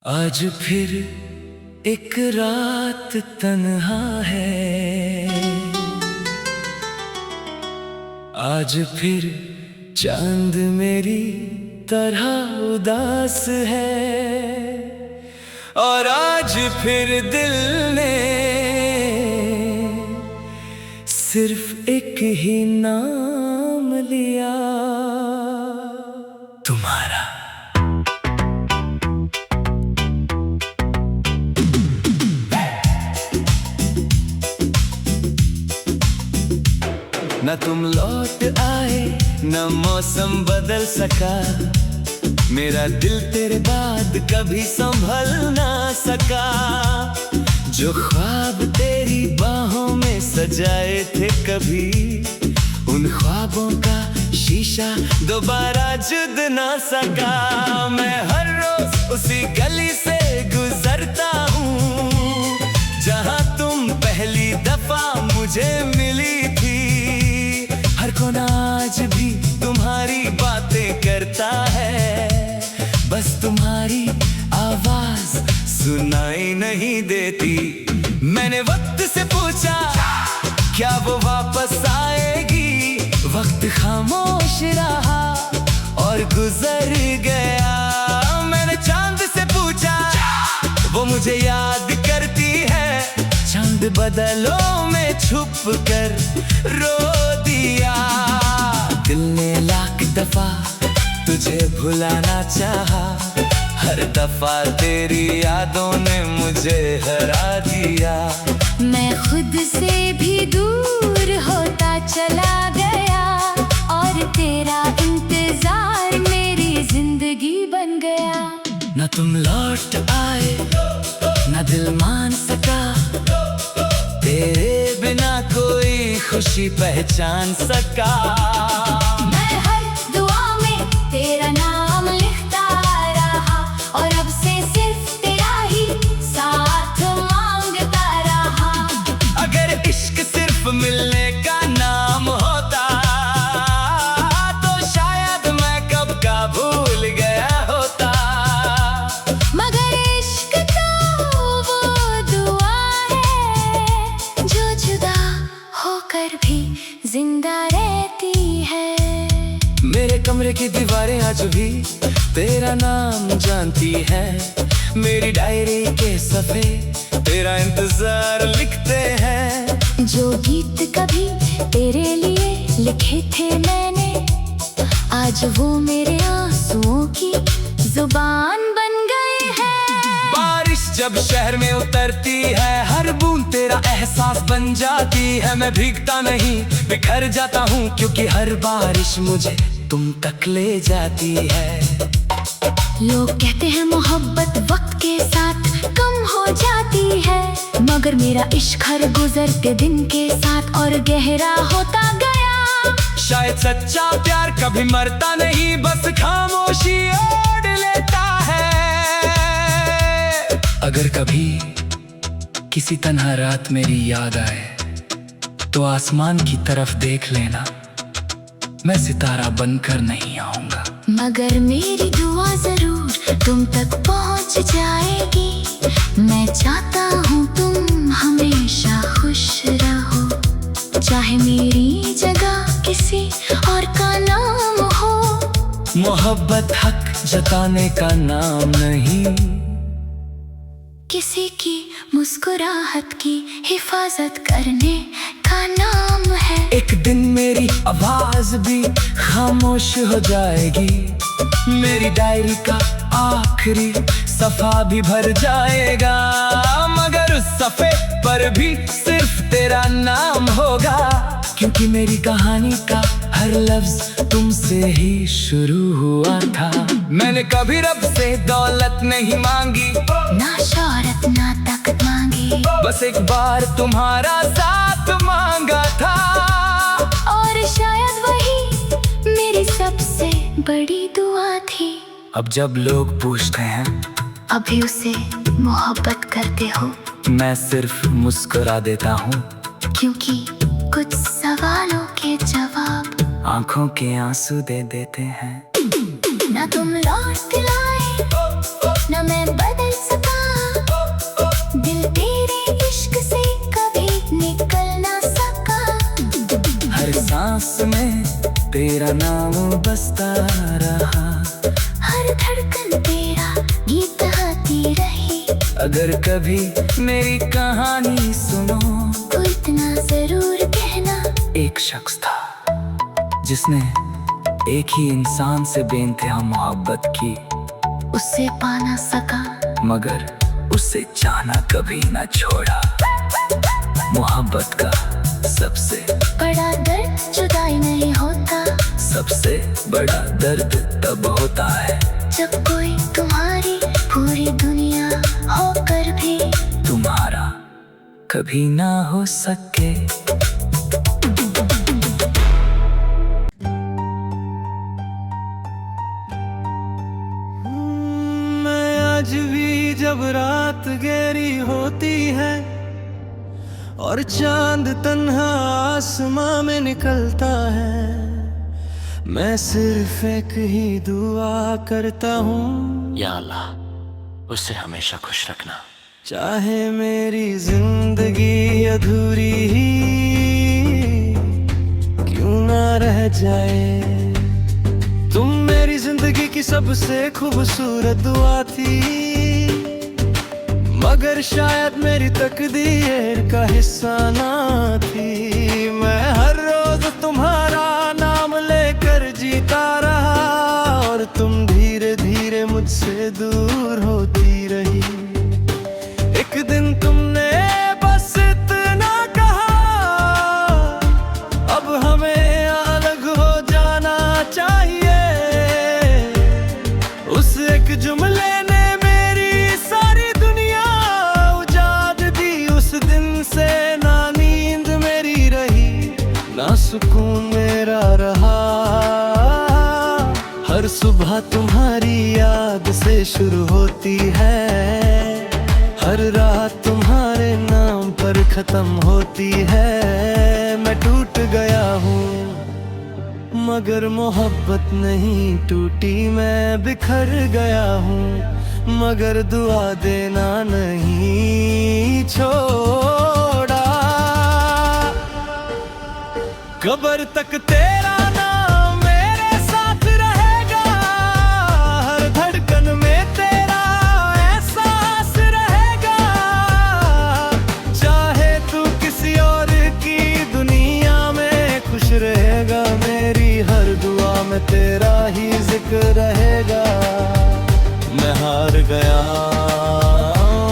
आज फिर एक रात तन्हा है, आज फिर चांद मेरी तरह उदास है, और आज फिर दिल ने सिर्फ एक ही नाम लिया, तुम्हारा। न तुम लौट आए, न मौसम बदल सका, मेरा दिल तेरे बाद कभी संभल ना सका। जो ख्वाब तेरी बाहों में सजाए थे कभी, उन ख्वाबों का शीशा दोबारा जुड़ ना सका। मैं हर रोज उसी गली से गुजरता हूँ जहाँ तुम पहली दफा मुझे मिली थी। हर कोना आज भी तुम्हारी बातें करता है, बस तुम्हारी आवाज सुनाई नहीं देती। मैंने वक्त से पूछा क्या वो वापस आएगी, वक्त खामोश रहा और गुजर गया। मैंने चांद से पूछा वो मुझे याद करती है, चांद बदलों में छुप कर रो दिया। दिल ने लाख दफा तुझे भुलाना चाहा, हर दफा तेरी यादों ने मुझे हरा दिया। मैं खुद से भी दूर होता चला गया, और तेरा इंतजार मेरी जिंदगी बन गया। न तुम लौट आए, न दिल मान सका, तेरे बिना कोई खुशी पहचान सका। मैं हर दुआ में तेरा नाम लिखता रहा, और अब से सिर्फ तेरा ही साथ मांगता रहा। अगर इश्क सिर्फ मिलने का नाम होता, तो शायद मैं कब का भूल गया होता। मगर इश्क तो वो दुआ है जो जुदा होकर भी जिंदा रहती है। मेरे कमरे की दीवारें आज भी तेरा नाम जानती है, मेरी डायरी के सफे तेरा इंतजार लिखते हैं। जो गीत कभी तेरे लिए लिखे थे मैंने, आज वो मेरे आंसुओं की जुबान बन गए हैं। बारिश जब शहर में उतरती है, हर बूंद तेरा एहसास बन जाती है। मैं भीगता नहीं, बिखर जाता हूँ, क्योंकि हर बारिश मुझे तुम तक ले जाती है। लोग कहते हैं मोहब्बत वक्त के साथ कम हो जाती है, मगर मेरा इश्क हर गुजरते दिन के साथ और गहरा होता गया। शायद सच्चा प्यार कभी मरता नहीं, बस खामोशी ओढ़ लेता है। अगर कभी किसी तन्हा रात मेरी याद आए, तो आसमान की तरफ देख लेना, मैं सितारा बनकर नहीं आऊंगा। मगर मेरी दुआ जरूर तुम तक पहुंच जाएगी। मैं चाहता हूँ तुम हमेशा खुश रहो, चाहे मेरी जगह किसी और का नाम हो। मोहब्बत हक जताने का नाम नहीं, किसी की मुस्कुराहट की हिफाजत करने का नाम है। एक दिन मेरी आवाज भी खामोश हो जाएगी, मेरी डायरी का आखिरी सफा भी भर जाएगा, मगर उस सफे पर भी सिर्फ तेरा नाम होगा। क्योंकि मेरी कहानी का हर लफ्ज तुमसे ही शुरू हुआ था। मैंने कभी रब से दौलत नहीं मांगी, ना शोहरत ना ताकत मांगी, बस एक बार तुम्हारा साथ मांगा था। और शायद वही मेरी सबसे बड़ी दुआ थी। अब जब लोग पूछते हैं अभी उसे मोहब्बत करते हो, मैं सिर्फ मुस्कुरा देता हूँ, क्योंकि कुछ सवालों के जवाब आंखों के आंसू दे देते हैं। ना तुम लौट लाए, ना मैं बदल तेरा नाम बसता रहा, हर धड़कन तेरा गीत गाती रही। अगर कभी मेरी कहानी सुनो तो इतना जरूर कहना, एक शख्स था जिसने एक ही इंसान से बेइंतहा मोहब्बत की, उसे पा ना सका मगर उसे चाहना कभी ना छोड़ा। मोहब्बत का सबसे बड़ा दर्द जुदाई नहीं होता, सबसे बड़ा दर्द तब होता है जब कोई तुम्हारी पूरी दुनिया होकर भी तुम्हारा कभी ना हो सके। मैं आज भी जब रात गहरी होती है और चांद तन्हा आसमां में निकलता है, मैं सिर्फ एक ही दुआ करता हूँ, या अल्लाह उसे हमेशा खुश रखना। चाहे मेरी जिंदगी अधूरी ही क्यों ना रह जाए। तुम मेरी जिंदगी की सबसे खूबसूरत दुआ थी, मगर शायद मेरी तकदीर का हिस्सा ना थी। मैं हर रोज तुम्हारा नाम लेकर जीता रहा और तुम धीरे धीरे मुझसे दूर होती रही। एक दिन तुमने बस इतना कहा, अब हमें अलग हो जाना चाहिए। उस एक जुमले ने मेरी सारी दुनिया उजाड़ दी। उस दिन से ना नींद मेरी रही, ना सुकून मेरा रहा। हर सुबह तुम्हारी याद से शुरू होती है, हर रात तुम्हारे नाम पर खत्म होती है। मैं टूट गया हूँ मगर मोहब्बत नहीं टूटी, मैं बिखर गया हूँ मगर दुआ देना नहीं छोड़ा। कब्र तक तेरा नाम मेरे साथ रहेगा, हर धड़कन में तेरा एहसास रहेगा। चाहे तू किसी और की दुनिया में खुश रहेगा, मेरी हर दुआ में तेरा ही जिक्र रहेगा। मैं हार गया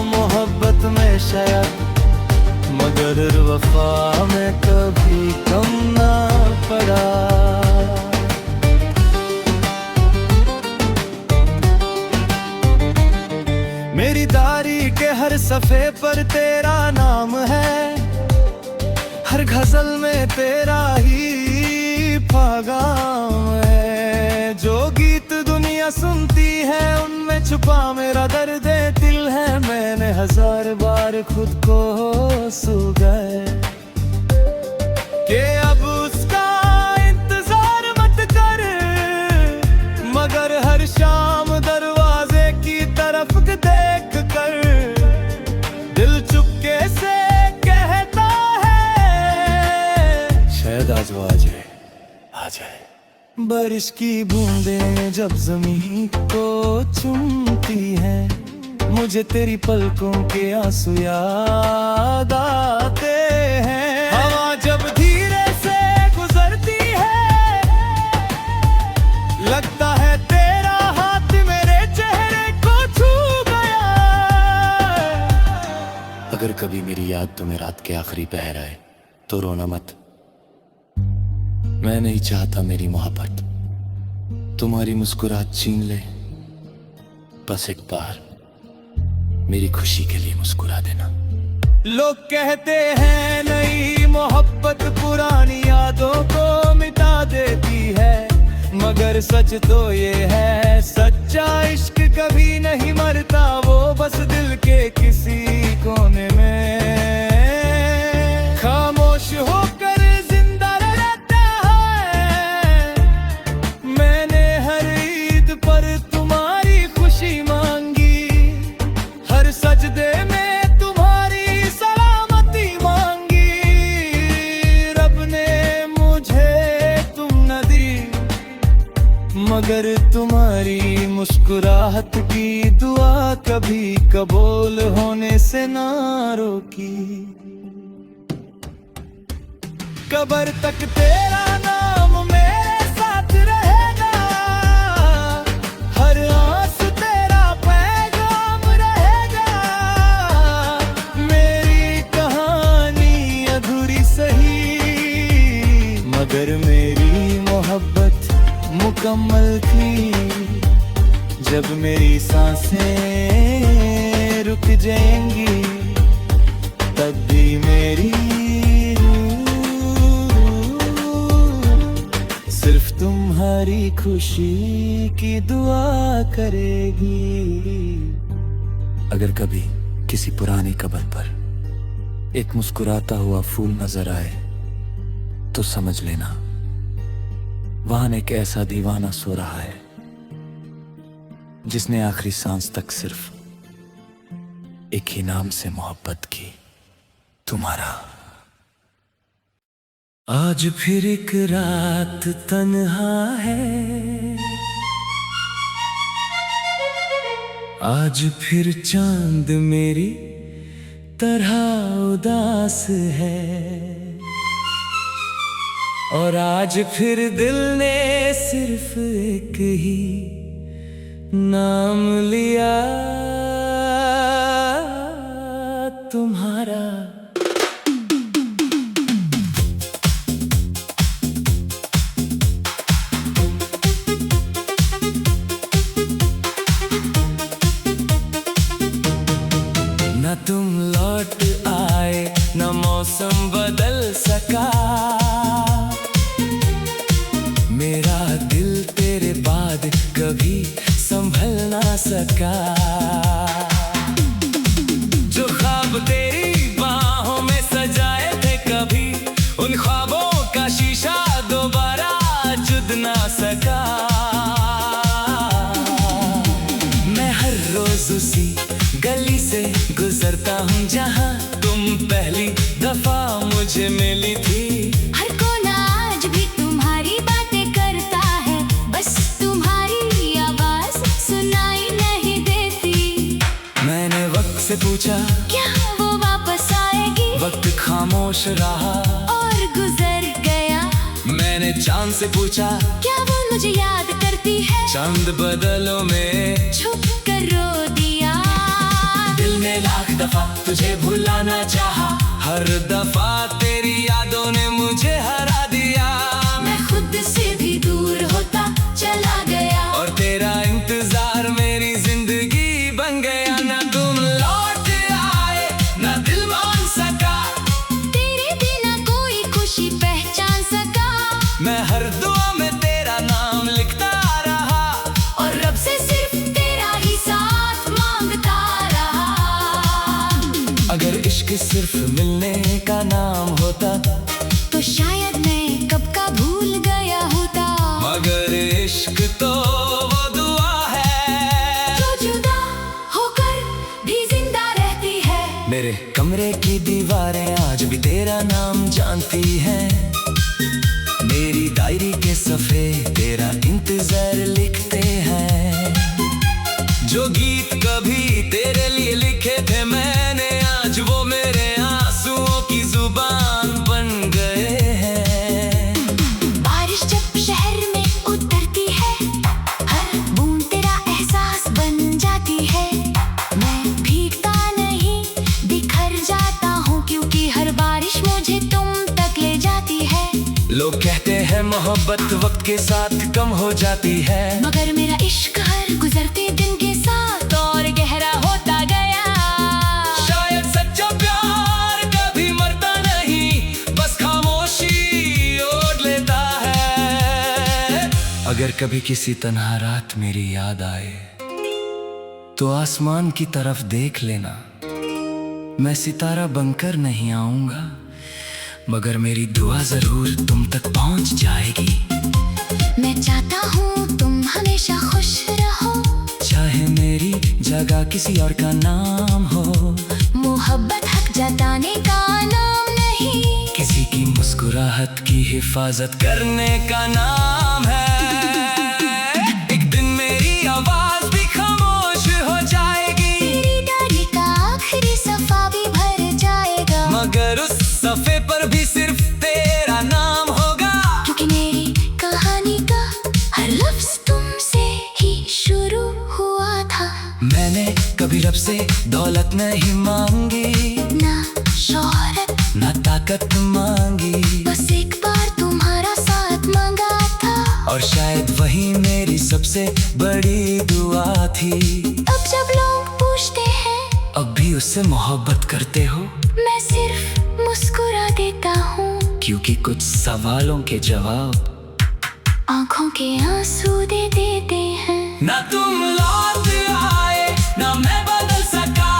मोहब्बत में शायद, मगर वफा में कभी कम ना पड़ा। मेरी दारी के हर सफ़े पर तेरा नाम है, हर गजल में तेरा ही पैगाम है। जो गीत दुनिया सुनती है उनमें छुपा मेरा दर्द दिल है। मैंने 1000 बार खुद को सू गए कि अब उसका इंतजार मत कर, मगर हर शाम दरवाजे की तरफ देख कर दिल चुपके से कहता है शायद आज वो आ जाए, आ जाए। बारिश की बूंदें जब जमीन को चूमती हैं, मुझे तेरी पलकों के आंसू याद आते हैं। हवा जब धीरे से गुजरती है, लगता है तेरा हाथ मेरे चेहरे को छू गया। अगर कभी मेरी याद तुम्हें रात के आखिरी पहर आए तो रोना मत। मैं नहीं चाहता मेरी मोहब्बत तुम्हारी मुस्कुराहट छीन ले, बस एक बार मेरी खुशी के लिए मुस्कुरा देना। लोग कहते हैं नई मोहब्बत पुरानी यादों को मिटा देती है, मगर सच तो ये है सच्चा इश्क कभी नहीं मरता, वो बस दिल के किसी कोने में खामोश होकर जिंदा रहता है। मैंने हर ईद पर तुम्हारी खुशी मांगी, हर सजदे में तुम्हारी सलामती मांगी। रब ने मुझे तुम न दी दुआ कभी कबूल होने से ना रोकी। कब्र तक तेरा नाम मेरे साथ रहेगा, हर आंस तेरा पैगाम रहेगा। मेरी कहानी अधूरी सही, मगर मेरी मोहब्बत मुकम्मल थी। जब मेरी सांसें रुक जाएंगी, तब भी मेरी सिर्फ तुम्हारी खुशी की दुआ करेगी। अगर कभी किसी पुरानी कब्र पर एक मुस्कुराता हुआ फूल नजर आए, तो समझ लेना वहां एक ऐसा दीवाना सो रहा है जिसने आखिरी सांस तक सिर्फ एक ही नाम से मोहब्बत की, तुम्हारा। आज फिर एक रात तन्हा है, आज फिर चांद मेरी तरह उदास है, और आज फिर दिल ने सिर्फ एक ही नाम लिया, तुम्हारा। न तुम लौट आए, न मौसम बदल सका, मेरा दिल तेरे बाद कभी संभल ना सका। जो ख्वाब तेरी बाहों में सजाए थे कभी, उन ख्वाबों का शीशा दोबारा जुद ना सका। मैं हर रोज उसी गली से गुजरता हूँ जहाँ तुम पहली दफा मुझे मिली थी। हर कोना आज भी तुम्हारी बातें करता है, बस तुम्हारी आवाज सुनाई नहीं देती। मैंने वक्त से पूछा क्या वो वापस आएगी, वक्त खामोश रहा और गुजर गया। मैंने चांद से पूछा क्या वो मुझे याद करती है, चांद बदलों में छुप कर रो दिया। दिल ने लाख दफा तुझे भुलाना चाहा, हर दफा तेरी यादों ने मुझे हरा दिया। मैं खुद से भी दूर होता चला गया, और तेरा इंतजार मेरी जिंदगी बन गया। ना तुम लौट आए, ना दिल मान सका, तेरे बिना कोई खुशी पहचान सका। मैं हर दुआ में तेरा नाम लिखता रहा, और रब से सिर्फ तेरा ही साथ मांगता रहा। अगर इश्क सिर्फ मिलने का नाम होता, तो शायद मैं कब का भूल गया होता। मगर इश्क तो वो दुआ है जो जुदा होकर भी जिंदा रहती है। मेरे कमरे की दीवारें आज भी तेरा नाम जानती हैं, मेरी डायरी के सफ़े तेरा इंतजार लिखते हैं। जो गीत कभी तेरे लिए लिखे थे मैंने, आज वो मेरे आंसुओं की जुबान बन गए हैं। बारिश जब शहर में उतरती है, हर बूंद तेरा एहसास बन जाती है। मैं भीगता नहीं, बिखर जाता हूँ, क्योंकि हर बारिश मुझे तुम तक ले जाती है। लोग कहते हैं मोहब्बत वक्त के साथ कम हो जाती है, मगर मेरा इश्क हर गुजरते दिन के साथ और गहरा होता गया। शायद सच्चा प्यार कभी मरता नहीं, बस खामोशी ओढ़ लेता है। अगर कभी किसी तन्हा रात मेरी याद आए, तो आसमान की तरफ देख लेना। मैं सितारा बनकर नहीं आऊंगा, मगर मेरी दुआ जरूर तुम तक पहुंच जाएगी। मैं चाहता हूँ तुम हमेशा खुश रहो, चाहे मेरी जगह किसी और का नाम हो। मोहब्बत हक जताने का नाम नहीं, किसी की मुस्कुराहट की हिफाजत करने का नाम है। एक दिन मेरी आवाज भी खामोश हो जाए, कभी रब से दौलत नहीं मांगी, ना शोहरत, ना ताकत मांगी, बस एक बार तुम्हारा साथ मांगा था। और शायद वही मेरी सबसे बड़ी दुआ थी। अब जब लोग पूछते हैं अब भी उससे मोहब्बत करते हो, मैं सिर्फ मुस्कुरा देता हूँ, क्योंकि कुछ सवालों के जवाब आंखों के आंसू दे देते हैं। ना तुम लौट आए ना मैं बदल सका,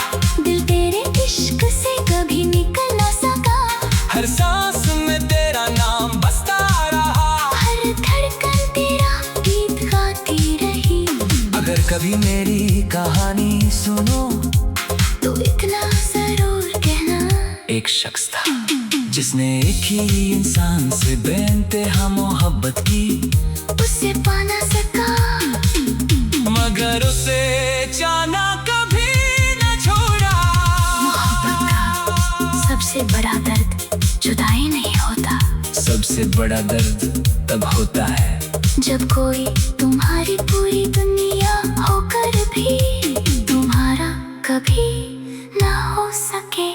दिल तेरे इश्क से कभी निकल ना सका, हर सांस में तेरा नाम बसता रहा, हर धड़कन तेरा गीत गाती रही। अगर कभी मेरी कहानी सुनो तो इतना जरूर कहना, एक शख्स था जिसने एक ही इंसान से बेइंतहा मोहब्बत की, उसे पा ना सका, मगर उसे जाना कभी न छोड़ा। मोहब्बत का सबसे बड़ा दर्द जुदाई नहीं होता, सबसे बड़ा दर्द तब होता है जब कोई तुम्हारी पूरी दुनिया होकर भी तुम्हारा कभी ना हो सके।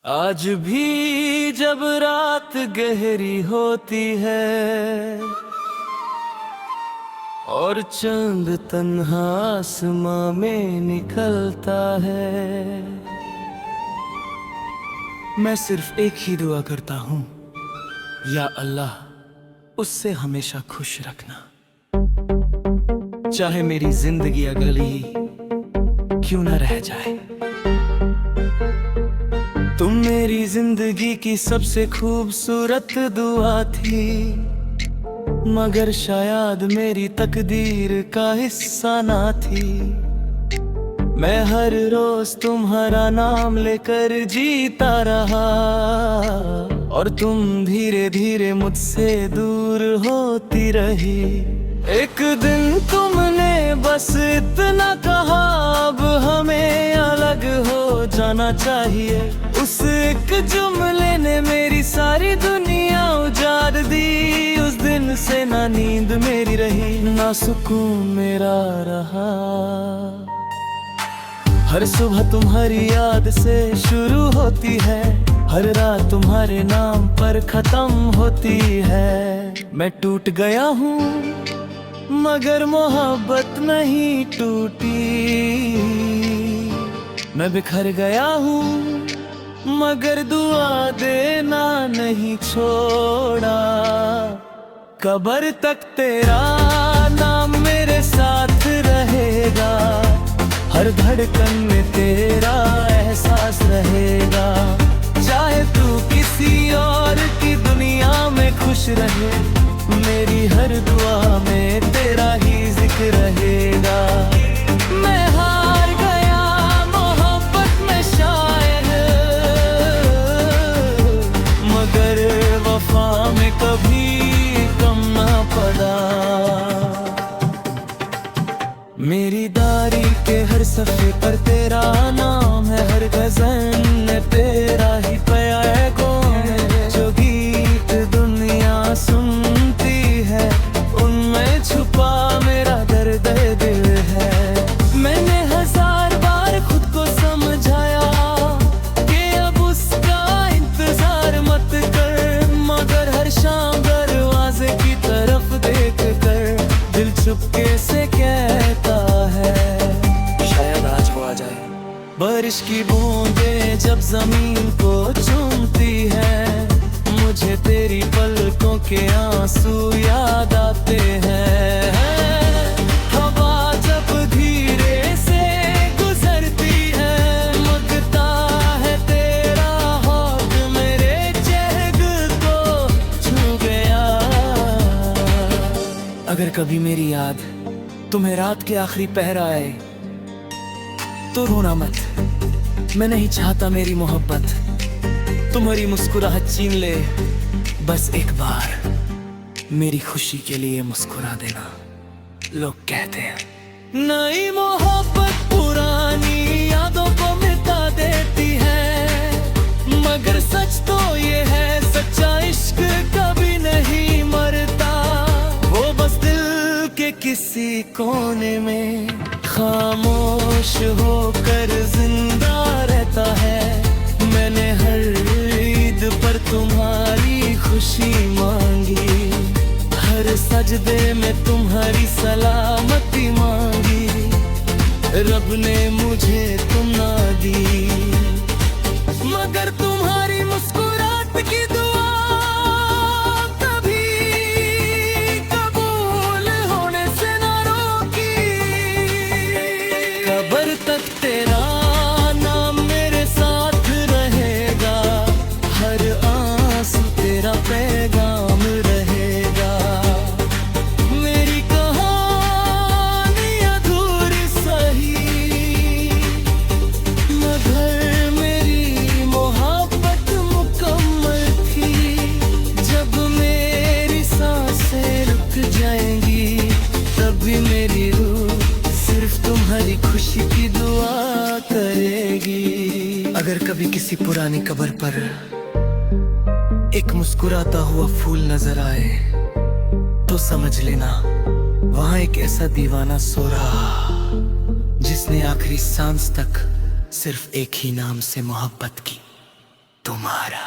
आज भी जब रात गहरी होती है और चांद तन्हा आसमां में निकलता है, मैं सिर्फ एक ही दुआ करता हूँ, या अल्लाह उससे हमेशा खुश रखना, चाहे मेरी जिंदगी अगली क्यों न रह जाए। तुम मेरी जिंदगी की सबसे खूबसूरत दुआ थी, मगर शायद मेरी तकदीर का हिस्सा ना थी। मैं हर रोज तुम्हारा नाम लेकर जीता रहा और तुम धीरे धीरे मुझसे दूर होती रही। एक दिन तुमने बस इतना कहा, अब हमें अलग हो जाना चाहिए। उस एक जुमले ने मेरी सारी दुनिया उजाड़ दी। उस दिन से ना नींद मेरी रही ना सुकून मेरा रहा। हर सुबह तुम्हारी याद से शुरू होती है, हर रात तुम्हारे नाम पर खत्म होती है। मैं टूट गया हूँ मगर मोहब्बत नहीं टूटी, मैं बिखर गया हूँ मगर दुआ देना नहीं छोड़ा। कब्र तक तेरा नाम मेरे साथ रहेगा, हर धड़कन में तेरा एहसास रहेगा। चाहे तू किसी और की दुनिया में खुश रहे, मेरी हर दुआ में तेरा ही जिक्र रहेगा। मैं हार गया मोहब्बत में शायद, मगर वफा में कभी कम ना पड़ा। मेरी दारी के हर सफ़े पर तेरा नाम है, हर गज़ल में तेरा ही पैगाम है। जो गीत दुनिया सुनती है उनमें छुपा मेरा दर्द दिल है। मैंने हजार बार खुद को समझाया कि अब उसका इंतजार मत कर, मगर हर शाम दरवाजे की तरफ देख कर दिल चुपके से कहता है शायद आज वो आ जाए। बारिश की बूंदें जब जमीन को चूमती है, मुझे तेरी पलकों के आंसू याद आते हैं। हवा जब धीरे से गुजरती है, मगता है तेरा हाथ मेरे चेहरे को छू गया। अगर कभी मेरी याद तुम्हें रात के आखिरी पहर आए तो रोना मत, मैं नहीं चाहता मेरी मोहब्बत तुम्हारी मुस्कुराहट छीन ले। बस एक बार मेरी खुशी के लिए मुस्कुरा देना। लोग कहते हैं नई मोहब्बत पुरानी यादों को मिटा देती है, मगर मगर सच तो ये है, सच्चा इश्क कभी नहीं मरता। वो बस दिल के किसी कोने में खामोश होकर जिंदा रहता है। मैंने हर ईद पर तुम्हारी खुशी मांगी, हर सजदे में तुम्हारी सलामती मांगी। रब ने मुझे तुम ना दी, मगर तुम्हारी मुस्कुराहट की दुआ कभी कबूल होने से ना रोकी। कब्र तक तेरा नाम मेरे साथ रहेगा, हर आंसू तेरा पैगाम रहेगा। मेरी कहानी अधूरी सही, मगर मेरी मोहब्बत मुकम्मल थी। जब मेरी सांसें रुक जाएंगी, तब भी मेरी रूह सिर्फ तुम्हारी खुशी की दुआ करेगी। अगर कभी किसी पुरानी कब्र पर एक मुस्कुराता हुआ फूल नजर आए, तो समझ लेना वहां एक ऐसा दीवाना सो रहा, जिसने आखिरी सांस तक सिर्फ एक ही नाम से मोहब्बत की, तुम्हारा।